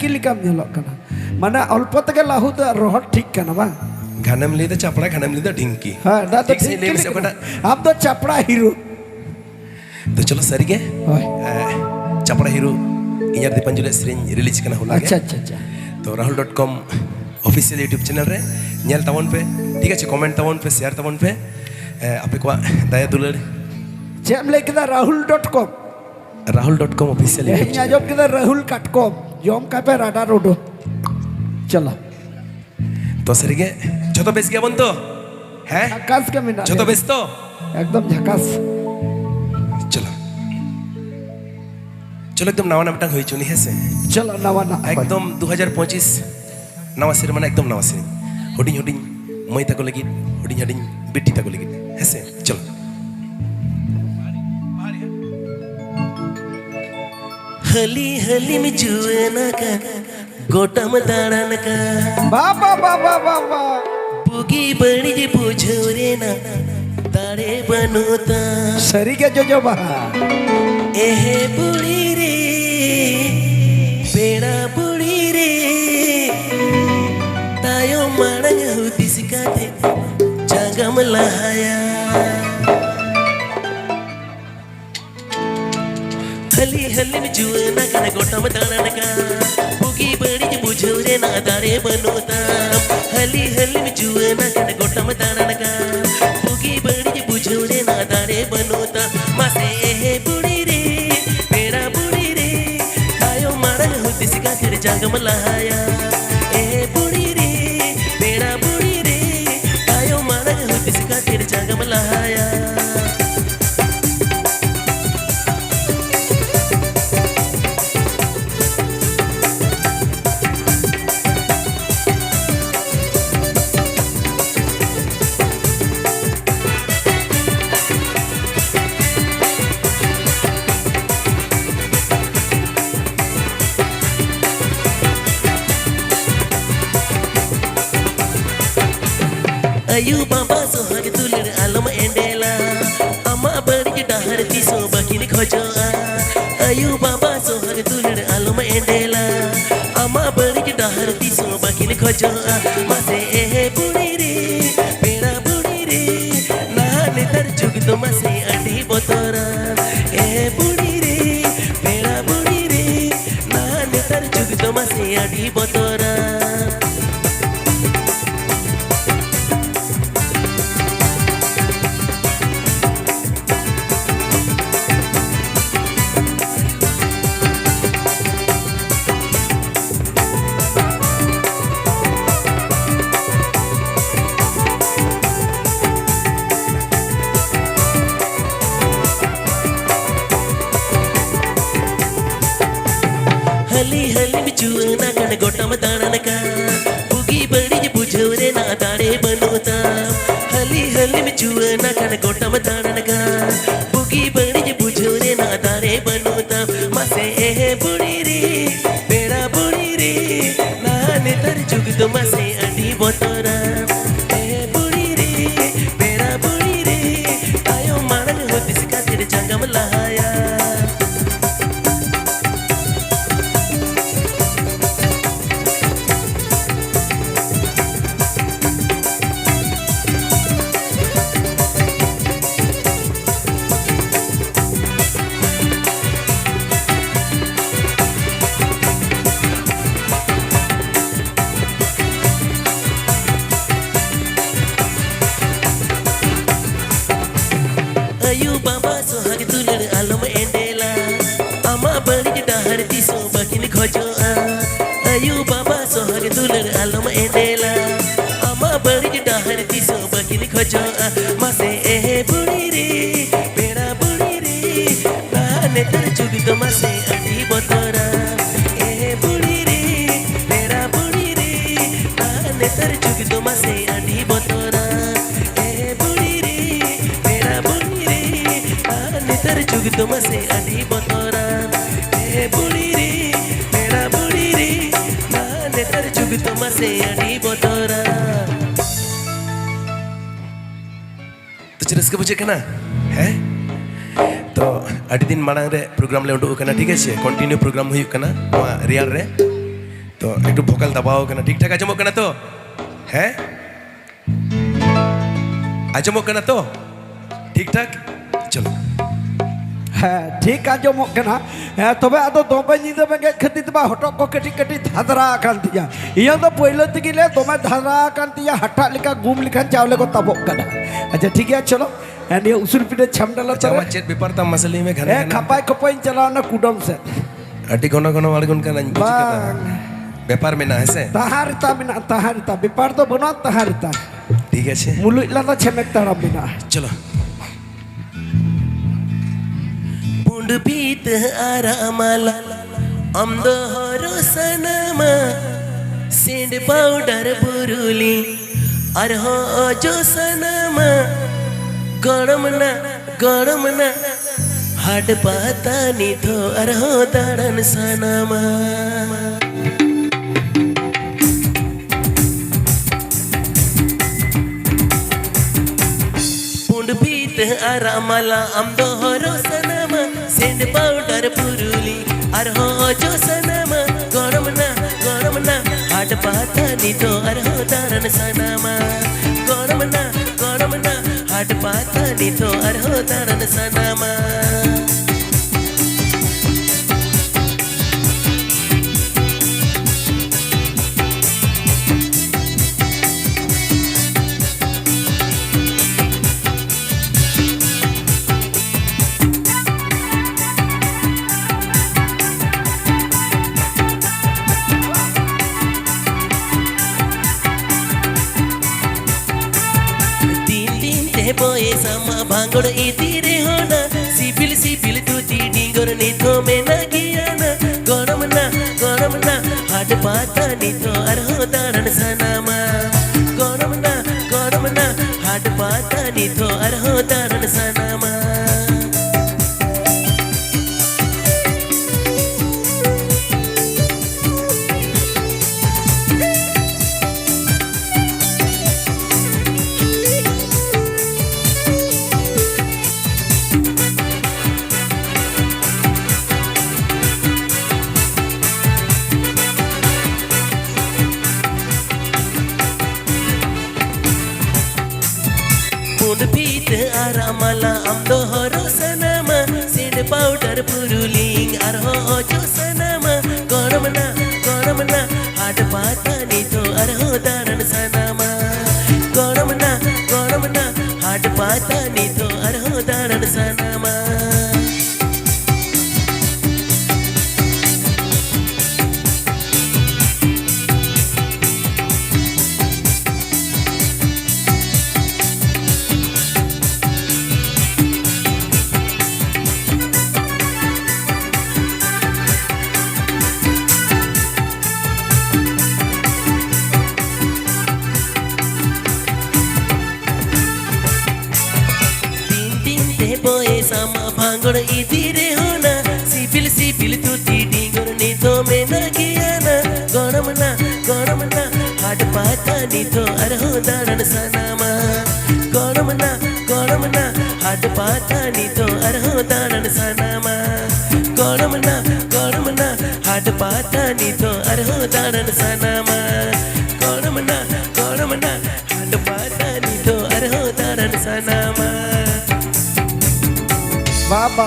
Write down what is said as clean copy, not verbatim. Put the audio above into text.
ढिंकी लिकाम नेलो कना माने अल्प तक लाहुद रोहट ठीक कना बा घानम लेदा चपड़ा घानम लेदा ढिंकी हां दा तो ठीक से ले से बड़ा आप तो चपड़ा हीरो तो चलो सरी के होय चपड़ा हीरो इयार दीपन जुले श्रेणी रिलीज करना होला अच्छा अच्छा अच्छा तो rahul.com ऑफिशियल यूट्यूब चैनल रे नेल तावन पे ठीक है कमेंट तावन पे शेयर तावन पे आपे को दाया दुलर जेम लेके rahul.com rahul.com ऑफिशियल यूट्यूब यहाँ जब किधर rahul.com जोम का पे राडा रोडो चलो तो सरी के छोटो बेस गया बन तो हैं झकास के मिना छोटो बेस तो एकदम झकास चलो चलो एकदम नवा नाटक हुई चुनी है से चलो नवा ना एकदम 2025 नवा सिर माने एकदम नवा सिर हुडिंग हुडिंग मई तक लगी हुडिंग हुडिंग बिट्टी तक लगी है से चलो हली हली में जुएना का गोटा में दाड़न का बाबा बाबा बाबा बुगी बड़ी जी पूछोरे ना तारे बनोता सरी के जो बहा एहे बुढ़ी रे बेड़ा बुढ़ी रे तायो मारंग होती सिकाते जागम लहाया हली हली में जुएना का गोटा में दाड़न का बुगी बड़ी जी पूछोरे ना तारे बनोता हली हली में जुएना का गोटा में दाड़न का बुगी बड़ी जी पूछोरे ना तारे बनोता मासे एहे बुढ़ी रे बेड़ा बुढ़ी रे तायो मारंग होती सिकाते जागम लहाया एहे बुढ़ी रे बेड़ा बुढ़ी रे तायो मारंग होती सिकाते जागम लहाया ayu baba so hage tulir alam endela ama bari dahar ti so bakini khojo ayu baba so hage tulir alam endela ama bari dahar ti so bakini khojo mase ehe budi re pera budi re na ne tar jug to mase adi botora ehe budi re pera budi re na ne tar jug to mase adi botora हली हली में जुएना कन गोटा में दाड़न का बुगी बड़ी जी बुझोरे ना तारे बनोता हली हली में जुएना कन गोटा में दाड़न का बुगी बड़ी जी बुझोरे ना तारे बनोता मासे एहे बुढ़ी रे बेड़ा बुढ़ी रे ना ने तर जुग तो मासे अंडी बोतरा एहे बुढ़ी रे बेड़ा बुढ़ी रे आयो मारन होती सिका तेरे जंगम लहाया ayu baba so hage tulir alam endela ama bari dahar ti so bakini khojo ayu baba so hage tulir alam endela ama bari dahar ti so bakini khojo mase ehe budi re beda budi re na ne tar jug to mase adi botora ehe budi re beda budi re na ne tar jug to mase adi botora ehe budi re beda budi re ter jug to mase adi botora e budi re mera budi re na ne ter jug to mase adi botora तो चरस के बुझे कना है तो अड़ी दिन मांग रे प्रोग्राम ले उडू कना ठीक है कंटिन्यू प्रोग्राम हुई कना रियल रे तो एक भोकल दबाओ करना ठीक ठाक आजमो करना तो है आजमो करना तो ठीक ठाक चलो हाँ ठीक आजमोग कना तबे आदो दोमे निदे बेगे खतित बा हटक को कटी कटी धादरा कान तिया इया तो पहिलो तिगिले दोमे धादरा कान तिया हटा लिका गुम लिखा चावले को तबक कना अच्छा ठीक है चलो एनी उसूल पिटे छमडला चावा चेत बेपार ता मसली में घने खपाई खपाई चलाओ ना कुडम से अटी कोनो कोनो वालगुन का नंज बेपार में ना है से तहारिता बेपार तो बना तहारिता ठीक है छे मुलु इलादा छमेक तारा बिना चलो पुंड पीत आरामाला अमदो हरो सनमा सेंड पाउडर बुरुली अरहो जो सनमा गरम ना हाड पाता नी थो अरहो दाड़न सनमा पुंड पीत आरामाला अमदो हरो सनमा सेंड पाउडर पुरुली अरहो जो सनमा गरम ना हाड पाता नी तो अरहो दाड़न सनमा गरम ना हाड पाता नी तो अरहो दाड़न सनमा बोए sama bangor itire hona sibil tuti dingor ni to mena giyana goram na had pata ni to arho daran sanama goram na had pata ni to arho daran sanama Pund पीत आरामाला अमदो हरो सनमा सेंड पाउडर पुरुलिंग अरहो जो सनमा गरम ना हाड पाता नी तो अरहो दाड़न सनमा गरम ना हाड पाता नी तो अरहो दाड़न सनमा boye sama bangor itire hona sibil tuti dingor ni to mena giyana goram na had pata ni to arho daran sanama goram na had pata ni to arho daran sanama goram na had pata ni to arho daran sanama goram na had pata ni to arho daran sanama Baba